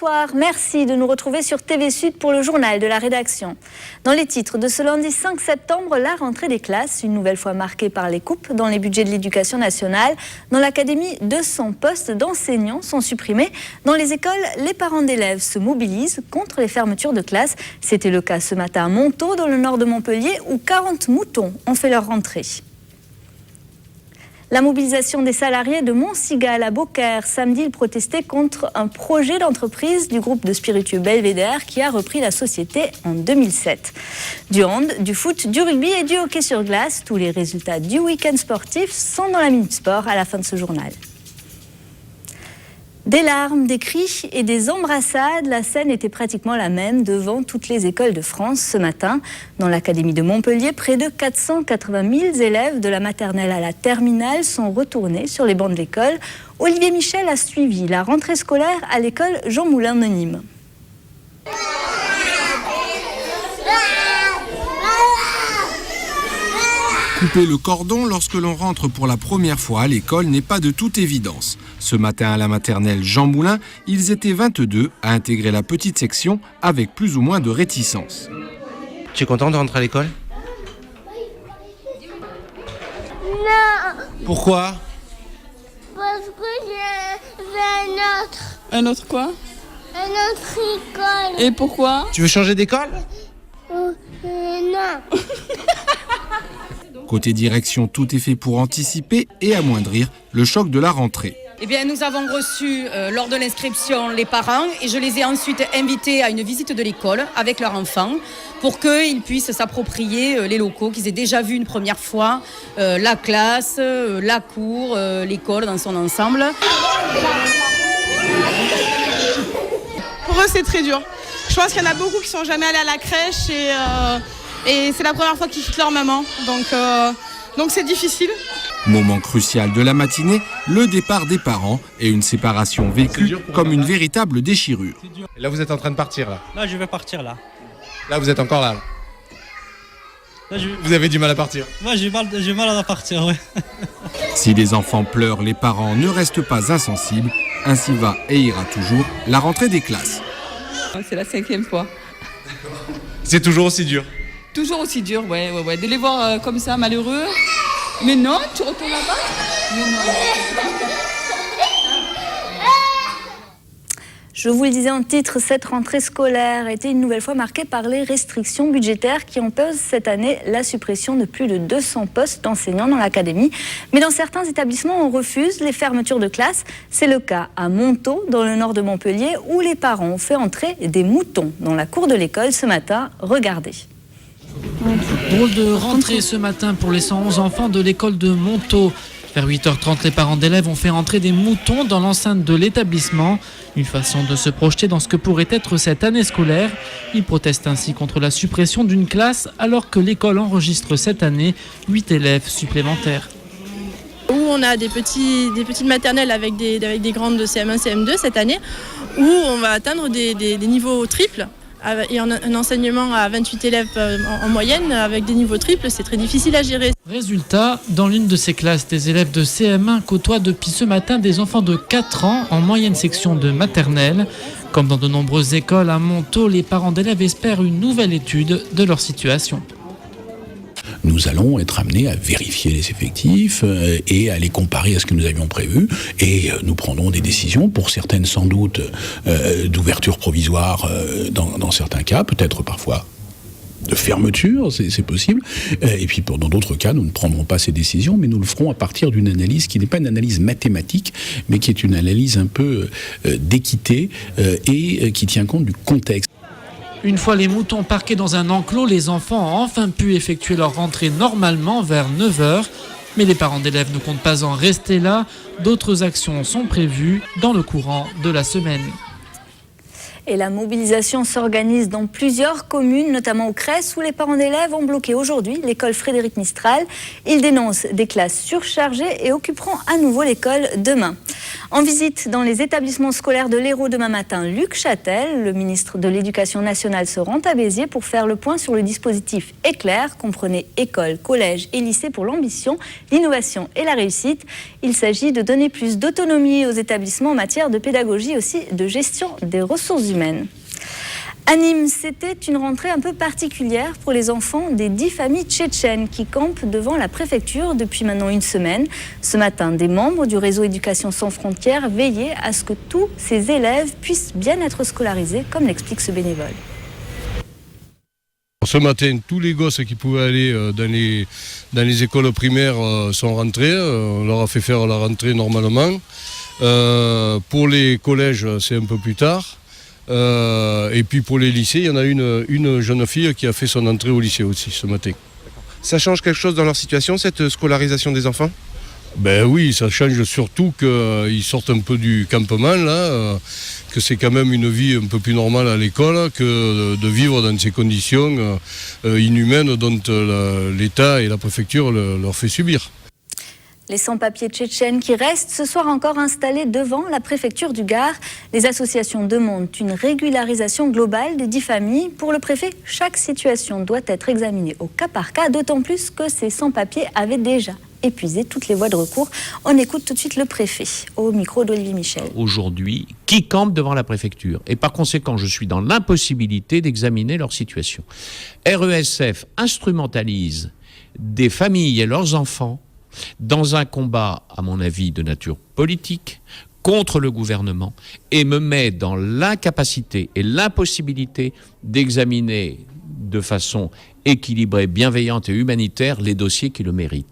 bonsoir. Merci de nous retrouver sur TV Sud pour le journal de la rédaction. Dans les titres de ce lundi 5 septembre, la rentrée des classes, une nouvelle fois marquée par les coupes dans les budgets de l'éducation nationale. Dans l'académie, 200 postes d'enseignants sont supprimés. Dans les écoles, les parents d'élèves se mobilisent contre les fermetures de classes. C'était le cas ce matin à Montaut, dans le nord de Montpellier, où 40 moutons ont fait leur rentrée. La mobilisation des salariés de Montcigal à Beaucaire. Samedi, ils protestaient contre un projet d'entreprise du groupe de spiritueux Belvédère qui a repris la société en 2007. Du hand, du foot, du rugby et du hockey sur glace. Tous les résultats du week-end sportif sont dans la Minute Sport à la fin de ce journal. Des larmes, des cris et des embrassades, la scène était pratiquement la même devant toutes les écoles de France ce matin. Dans l'académie de Montpellier, près de 480 000 élèves de la maternelle à la terminale sont retournés sur les bancs de l'école. Olivier Michel a suivi la rentrée scolaire à l'école Jean Moulin de Nîmes. Couper le cordon lorsque l'on rentre pour la première fois à l'école n'est pas de toute évidence. Ce matin à la maternelle Jean Moulin, ils étaient 22 à intégrer la petite section avec plus ou moins de réticence. Tu es content de rentrer à l'école? Non. Pourquoi? Parce que j'ai un autre. Un autre quoi? Un autre école. Et pourquoi? Tu veux changer d'école? Non. Côté direction, tout est fait pour anticiper et amoindrir le choc de la rentrée. Eh bien, nous avons reçu lors de l'inscription les parents et je les ai ensuite invités à une visite de l'école avec leurs enfants pour qu'ils puissent s'approprier les locaux, qu'ils aient déjà vu une première fois la classe, la cour, l'école dans son ensemble. Pour eux, c'est très dur. Je pense qu'il y en a beaucoup qui sont jamais allés à la crèche et c'est la première fois qu'ils quittent leur maman. Donc c'est difficile. Moment crucial de la matinée, le départ des parents et une séparation vécue comme une véritable déchirure. Et là, vous êtes en train de partir, là? Là, je vais partir, là. Là, vous êtes encore là. Vous avez du mal à partir? Moi, j'ai mal à partir, ouais. Si les enfants pleurent, les parents ne restent pas insensibles. Ainsi va et ira toujours la rentrée des classes. C'est la 5e fois. C'est toujours aussi dur? Toujours aussi dur, ouais. De les voir comme ça, malheureux. Mais non, tu retournes là-bas? Mais non. Je vous le disais en titre, cette rentrée scolaire a été une nouvelle fois marquée par les restrictions budgétaires qui imposent cette année la suppression de plus de 200 postes d'enseignants dans l'académie. Mais dans certains établissements, on refuse les fermetures de classes. C'est le cas à Montaut, dans le nord de Montpellier, où les parents ont fait entrer des moutons dans la cour de l'école ce matin. Regardez. Drôle de rentrée ce matin pour les 111 enfants de l'école de Montaut. Vers 8h30, les parents d'élèves ont fait entrer des moutons dans l'enceinte de l'établissement. Une façon de se projeter dans ce que pourrait être cette année scolaire. Ils protestent ainsi contre la suppression d'une classe alors que l'école enregistre cette année 8 élèves supplémentaires. Où on a des petites maternelles avec des grandes de CM1, CM2 cette année, où on va atteindre des niveaux triples. Et un enseignement à 28 élèves en moyenne, avec des niveaux triples, c'est très difficile à gérer. Résultat, dans l'une de ces classes, des élèves de CM1 côtoient depuis ce matin des enfants de 4 ans en moyenne section de maternelle. Comme dans de nombreuses écoles à Montaut, les parents d'élèves espèrent une nouvelle étude de leur situation. Nous allons être amenés à vérifier les effectifs et à les comparer à ce que nous avions prévu. Et nous prendrons des décisions, pour certaines sans doute d'ouverture provisoire dans certains cas, peut-être parfois de fermeture, c'est possible. Et puis dans d'autres cas, nous ne prendrons pas ces décisions, mais nous le ferons à partir d'une analyse qui n'est pas une analyse mathématique, mais qui est une analyse un peu d'équité et qui tient compte du contexte. Une fois les moutons parqués dans un enclos, les enfants ont enfin pu effectuer leur rentrée normalement vers 9h. Mais les parents d'élèves ne comptent pas en rester là. D'autres actions sont prévues dans le courant de la semaine. Et la mobilisation s'organise dans plusieurs communes, notamment au Cress, où les parents d'élèves ont bloqué aujourd'hui l'école Frédéric Mistral. Ils dénoncent des classes surchargées et occuperont à nouveau l'école demain. En visite dans les établissements scolaires de l'Hérault demain matin, Luc Châtel, le ministre de l'Éducation nationale, se rend à Béziers pour faire le point sur le dispositif Éclair, comprenez école, collège et lycée pour l'ambition, l'innovation et la réussite. Il s'agit de donner plus d'autonomie aux établissements en matière de pédagogie, aussi de gestion des ressources humaines. À Nîmes, c'était une rentrée un peu particulière pour les enfants des 10 familles tchétchènes qui campent devant la préfecture depuis maintenant une semaine. Ce matin, des membres du réseau Éducation sans frontières veillaient à ce que tous ces élèves puissent bien être scolarisés, comme l'explique ce bénévole. Ce matin, tous les gosses qui pouvaient aller dans les écoles primaires sont rentrés. On leur a fait faire la rentrée normalement. Pour les collèges, c'est un peu plus tard. Et puis pour les lycées, il y en a une jeune fille qui a fait son entrée au lycée aussi ce matin. Ça change quelque chose dans leur situation, cette scolarisation des enfants ? Ben oui, ça change surtout qu'ils sortent un peu du campement, là, que c'est quand même une vie un peu plus normale à l'école que de vivre dans ces conditions inhumaines dont l'État et la préfecture leur fait subir. Les sans-papiers tchétchènes qui restent ce soir encore installés devant la préfecture du Gard. Les associations demandent une régularisation globale des 10 familles. Pour le préfet, chaque situation doit être examinée au cas par cas, d'autant plus que ces sans-papiers avaient déjà épuisé toutes les voies de recours. On écoute tout de suite le préfet au micro d'Olivier Michel. Aujourd'hui, qui campe devant la préfecture. Et par conséquent, je suis dans l'impossibilité d'examiner leur situation. RESF instrumentalise des familles et leurs enfants dans un combat, à mon avis, de nature politique, contre le gouvernement, et me met dans l'incapacité et l'impossibilité d'examiner de façon équilibrée, bienveillante et humanitaire les dossiers qui le méritent.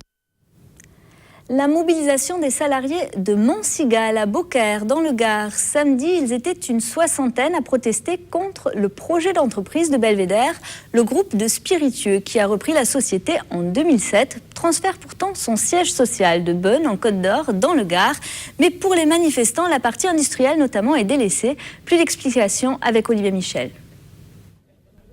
La mobilisation des salariés de Montcigal à Beaucaire, dans le Gard. Samedi, ils étaient une 60aine à protester contre le projet d'entreprise de Belvédère. Le groupe de spiritueux qui a repris la société en 2007 transfère pourtant son siège social de Beaune en Côte d'Or, dans le Gard. Mais pour les manifestants, la partie industrielle notamment est délaissée. Plus d'explications avec Olivier Michel.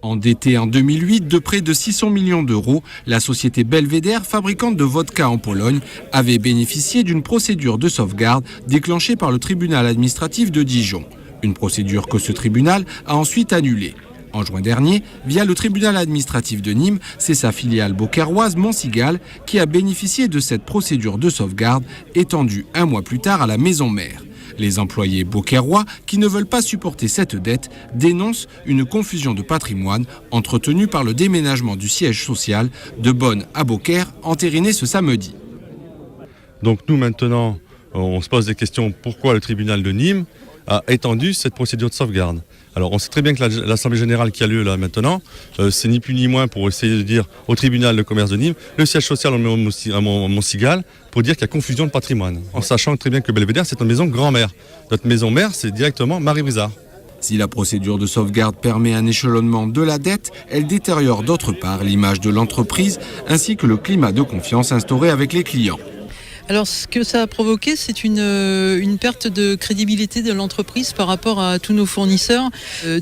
Endettée en 2008 de près de 600 millions d'euros, la société Belvédère, fabricante de vodka en Pologne, avait bénéficié d'une procédure de sauvegarde déclenchée par le tribunal administratif de Dijon. Une procédure que ce tribunal a ensuite annulée. En juin dernier, via le tribunal administratif de Nîmes, c'est sa filiale beaucairoise Montcigal qui a bénéficié de cette procédure de sauvegarde étendue un mois plus tard à la maison mère. Les employés beaucairois, qui ne veulent pas supporter cette dette, dénoncent une confusion de patrimoine entretenue par le déménagement du siège social de Beaune à Beaucaire, entériné ce samedi. Donc nous maintenant, on se pose des questions pourquoi le tribunal de Nîmes a étendu cette procédure de sauvegarde. Alors on sait très bien que l'Assemblée Générale qui a lieu là maintenant, c'est ni plus ni moins pour essayer de dire au tribunal de commerce de Nîmes, le siège social on met à Montcigal pour dire qu'il y a confusion de patrimoine, en sachant très bien que Belvédère c'est une maison grand-mère. Notre maison mère c'est directement Marie Brizard. Si la procédure de sauvegarde permet un échelonnement de la dette, elle détériore d'autre part l'image de l'entreprise ainsi que le climat de confiance instauré avec les clients. Alors ce que ça a provoqué, c'est une perte de crédibilité de l'entreprise par rapport à tous nos fournisseurs.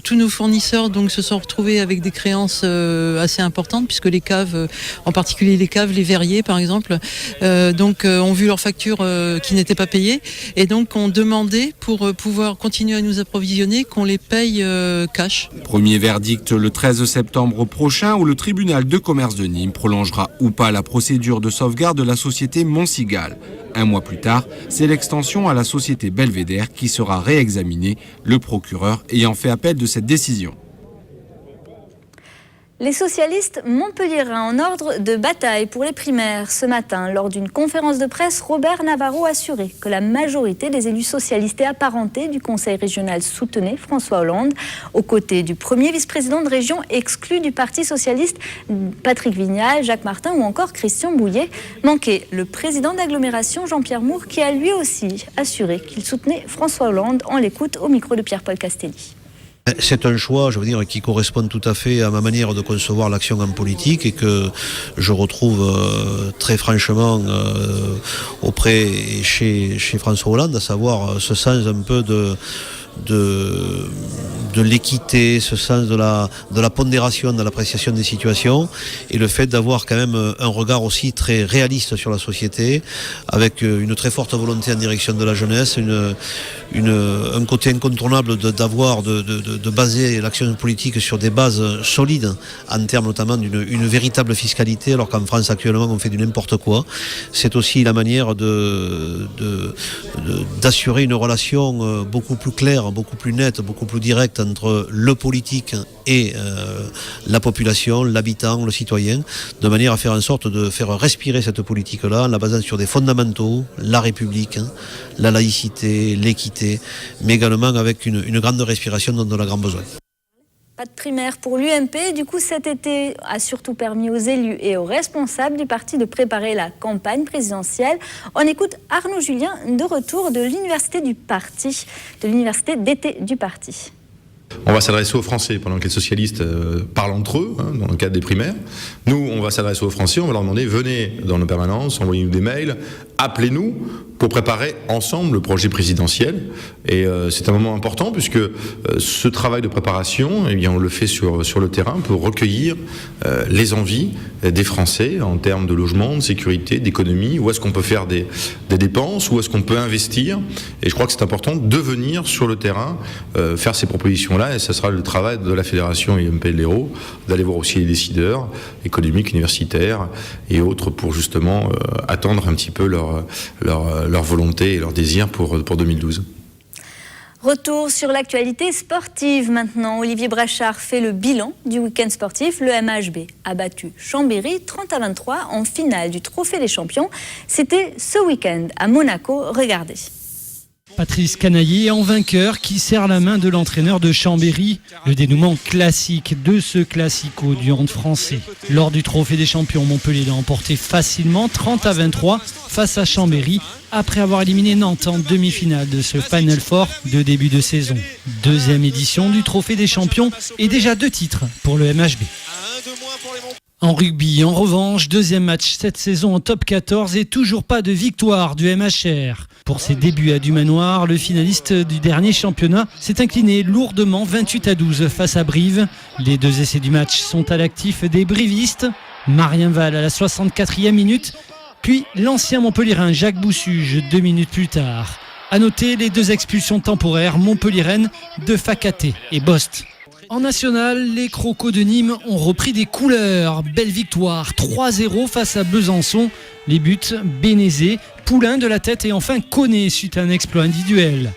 Tous nos fournisseurs donc se sont retrouvés avec des créances assez importantes puisque les caves, en particulier les caves, les verriers par exemple, ont vu leurs factures qui n'étaient pas payées et donc ont demandé pour pouvoir continuer à nous approvisionner qu'on les paye cash. Premier verdict le 13 septembre prochain où le tribunal de commerce de Nîmes prolongera ou pas la procédure de sauvegarde de la société Montcigal. Un mois plus tard, c'est l'extension à la société Belvédère qui sera réexaminée, le procureur ayant fait appel de cette décision. Les socialistes montpelliérains en ordre de bataille pour les primaires. Ce matin, lors d'une conférence de presse, Robert Navarro a assuré que la majorité des élus socialistes et apparentés du Conseil régional soutenaient François Hollande. Aux côtés du premier vice-président de région exclu du Parti socialiste, Patrick Vignal, Jacques Martin ou encore Christian Bouillet. Manquait le président d'agglomération, Jean-Pierre Moore, qui a lui aussi assuré qu'il soutenait François Hollande. On l'écoute au micro de Pierre-Paul Castelli. C'est un choix, je veux dire, qui correspond tout à fait à ma manière de concevoir l'action en politique et que je retrouve très franchement auprès chez François Hollande, à savoir ce sens un peu de l'équité, ce sens de la pondération dans l'appréciation des situations, et le fait d'avoir quand même un regard aussi très réaliste sur la société, avec une très forte volonté en direction de la jeunesse, un côté incontournable de baser l'action politique sur des bases solides, en termes notamment d'une véritable fiscalité, alors qu'en France actuellement on fait du n'importe quoi. C'est aussi la manière d'assurer une relation beaucoup plus claire, beaucoup plus nette, beaucoup plus directe entre le politique et la population, l'habitant, le citoyen, de manière à faire en sorte de faire respirer cette politique-là en la basant sur des fondamentaux, la République, la laïcité, l'équité, mais également avec une grande respiration dont on a grand besoin. Pas de primaire pour l'UMP, du coup cet été a surtout permis aux élus et aux responsables du parti de préparer la campagne présidentielle. On écoute Arnaud Julien de retour de l'université du parti, de l'université d'été du parti. On va s'adresser aux Français pendant que les socialistes parlent entre eux, dans le cadre des primaires. Nous, on va s'adresser aux Français, on va leur demander, venez dans nos permanences, envoyez-nous des mails, appelez-nous pour préparer ensemble le projet présidentiel. Et c'est un moment important puisque ce travail de préparation, eh bien, on le fait sur le terrain pour recueillir les envies des Français en termes de logement, de sécurité, d'économie, où est-ce qu'on peut faire des dépenses, où est-ce qu'on peut investir. Et je crois que c'est important de venir sur le terrain faire ces propositions-là, et ce sera le travail de la Fédération UMP de l'Hérault, d'aller voir aussi les décideurs économiques, universitaires et autres pour justement attendre un petit peu leur volonté et leur désir pour 2012. Retour sur l'actualité sportive maintenant. Olivier Brachard fait le bilan du week-end sportif. Le MHB a battu Chambéry 30-23 en finale du Trophée des Champions. C'était ce week-end à Monaco. Regardez. Patrice Canaillé en vainqueur qui serre la main de l'entraîneur de Chambéry. Le dénouement classique de ce classico du hand français. Lors du Trophée des Champions, Montpellier l'a emporté facilement 30-23 face à Chambéry après avoir éliminé Nantes en demi-finale de ce Final Four de début de saison. Deuxième édition du Trophée des Champions et déjà 2 titres pour le MHB. En rugby, en revanche, deuxième match cette saison en top 14 et toujours pas de victoire du MHR. Pour ses débuts à Dumanoir, le finaliste du dernier championnat s'est incliné lourdement 28-12 face à Brive. Les 2 essais du match sont à l'actif des brivistes. Marienval à la 64e minute, puis l'ancien Montpellierin Jacques Boussuge 2 minutes plus tard. À noter les 2 expulsions temporaires montpelliéraines de Fakaté et Bost. En national, les Crocos de Nîmes ont repris des couleurs. Belle victoire, 3-0 face à Besançon. Les buts, Bénézé, Poulain de la tête et enfin Koné suite à un exploit individuel.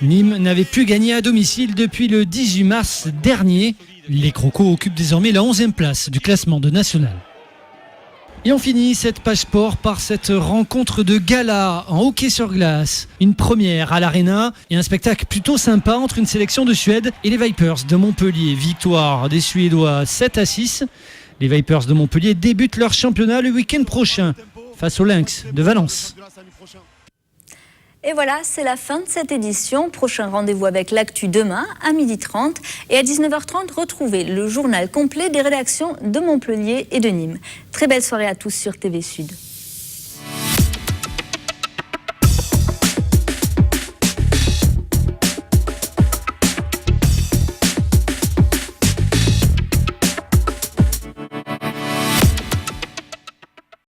Nîmes n'avait plus gagné à domicile depuis le 18 mars dernier. Les Crocos occupent désormais la 11e place du classement de national. Et on finit cette page sport par cette rencontre de gala en hockey sur glace. Une première à l'Arena et un spectacle plutôt sympa entre une sélection de Suède et les Vipers de Montpellier. Victoire des Suédois 7-6. Les Vipers de Montpellier débutent leur championnat le week-end prochain face aux Lynx de Valence. Et voilà, c'est la fin de cette édition. Prochain rendez-vous avec l'actu demain à 12h30 et à 19h30, retrouvez le journal complet des rédactions de Montpellier et de Nîmes. Très belle soirée à tous sur TV Sud.